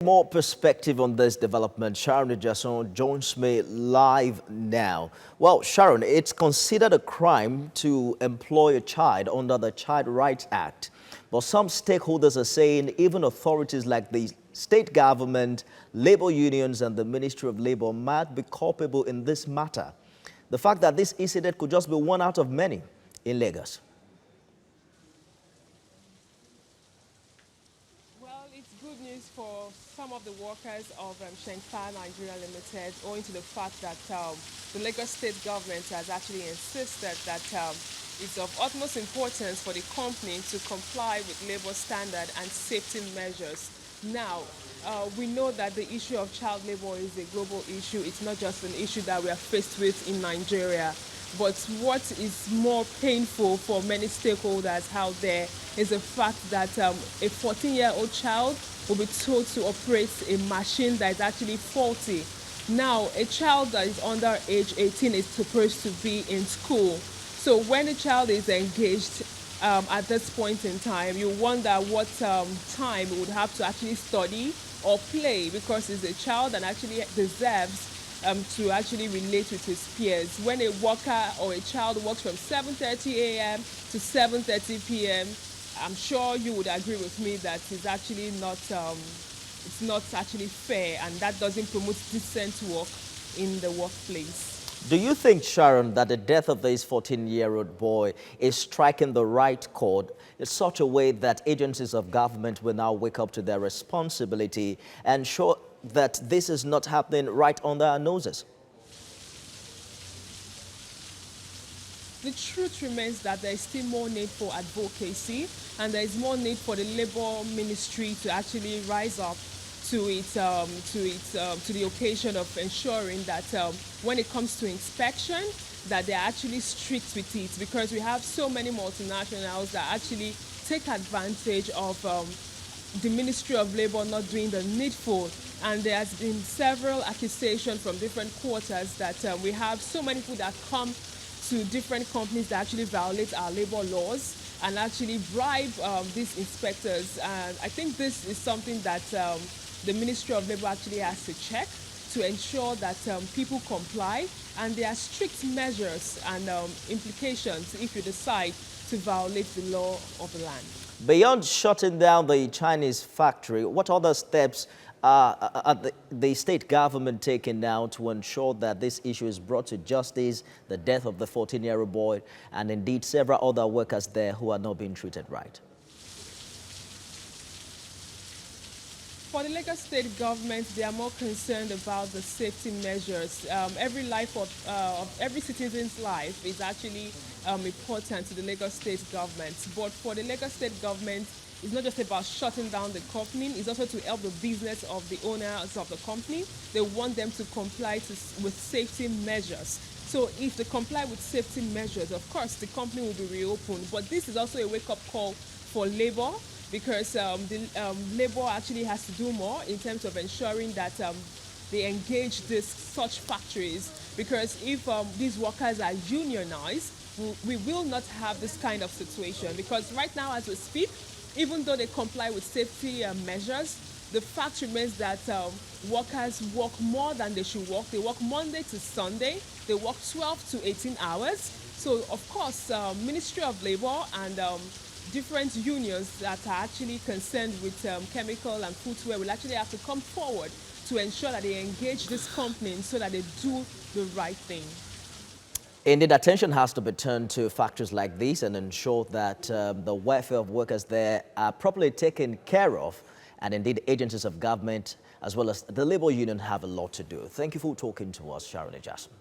More perspective on this development. Sharon Jason joins me live now. Well, Sharon, it's considered a crime to employ a child under the Child Rights Act. But some stakeholders are saying even authorities like the state government, labor unions and the Ministry of Labor might be culpable in this matter. The fact that this incident could just be one out of many in Lagos. It's good news for some of the workers of Shenkpa Nigeria Limited, owing to the fact that the Lagos state government has actually insisted that it's of utmost importance for the company to comply with labor standard and safety measures. Now, we know that the issue of child labor is a global issue. It's not just an issue that we are faced with in Nigeria. But what is more painful for many stakeholders out there is the fact that a 14-year-old child will be told to operate a machine that is actually faulty. Now, a child that is under age 18 is supposed to be in school. So when a child is engaged at this point in time, you wonder what time it would have to actually study or play, because it's a child and actually deserves to actually relate with his peers. When a worker or a child works from 7:30 a.m. to 7:30 p.m., I'm sure you would agree with me that it's actually not, it's not actually fair, and that doesn't promote decent work in the workplace. Do you think, Sharon, that the death of this 14-year-old boy is striking the right chord in such a way that agencies of government will now wake up to their responsibility and show that this is not happening right under our noses? The truth remains that there is still more need for advocacy, and there is more need for the Labour Ministry to actually rise up to the occasion of ensuring that when it comes to inspection, that they're actually strict with it, because we have so many multinationals that actually take advantage of the Ministry of Labour not doing the needful. And there has been several accusations from different quarters that we have so many people that come to different companies that actually violate our labor laws and actually bribe these inspectors. And I think this is something that the Ministry of Labour actually has to check to ensure that people comply, and there are strict measures and implications if you decide to violate the law of the land. Beyond shutting down the Chinese factory, what other steps are the state government taking now to ensure that this issue is brought to justice, the death of the 14-year-old boy, and indeed several other workers there who are not being treated right? For the Lagos state government, they are more concerned about the safety measures. Every citizen's life is actually important to the Lagos state government. But for the Lagos state government, it's not just about shutting down the company, it's also to help the business of the owners of the company. They want them to comply with safety measures. So if they comply with safety measures, of course, the company will be reopened. But this is also a wake-up call for labor, because labor actually has to do more in terms of ensuring that they engage such factories, because if these workers are unionized, we will not have this kind of situation. Because right now, as we speak, even though they comply with safety measures, the fact remains that workers work more than they should work. They work Monday to Sunday. They work 12 to 18 hours. So, of course, Ministry of Labor and different unions that are actually concerned with chemical and footwear will actually have to come forward to ensure that they engage this company so that they do the right thing. Indeed, attention has to be turned to factories like this and ensure that the welfare of workers there are properly taken care of. And indeed, agencies of government as well as the labor union have a lot to do. Thank you for talking to us, Sharon Jason.